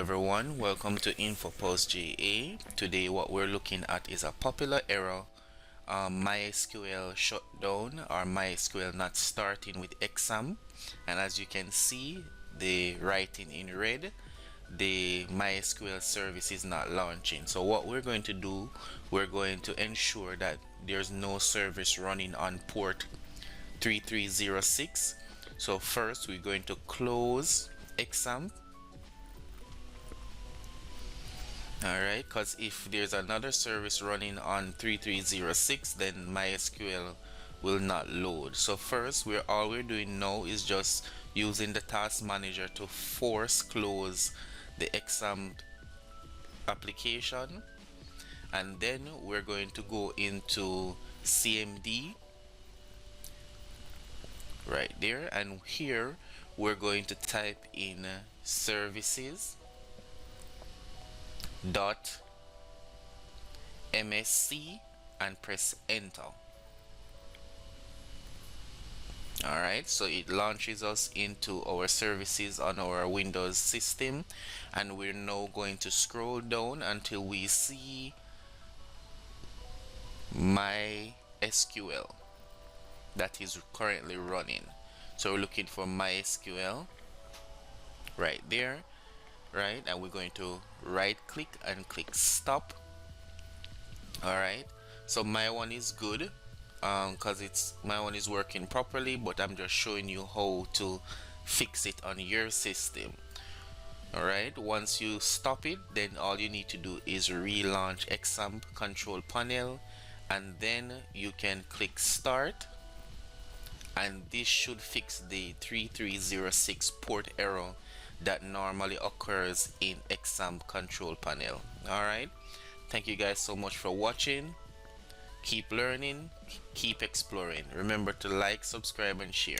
everyone, welcome to InfoPulseJa. Today what we're looking at is a popular error, MySQL shutdown or MySQL not starting with XAMPP. And as you can see, the writing in red, the MySQL service is not launching. So what we're going to do, we're going to ensure that there's no service running on port 3306. So first we're going to close XAMPP. Alright, because if there's another service running on 3306, then MySQL will not load. So first, all we're doing now is just using the task manager to force close the XAMPP application, and then we're going to go into CMD right there, and here we're going to type in services dot MSC and press enter. Alright, so it launches us into our services on our Windows system, and we're now going to scroll down until we see MySQL that is currently running. So we're looking for MySQL right there, right, and we're going to right click and click stop. All right, so my one is good because my one is working properly, but I'm just showing you how to fix it on your system. All right, once you stop it, then all you need to do is relaunch XAMPP control panel, and then you can click start, and this should fix the 3306 port error that normally occurs in XAMPP control panel. Alright, thank you guys so much for watching. Keep learning, keep exploring. Remember to like, subscribe, and share.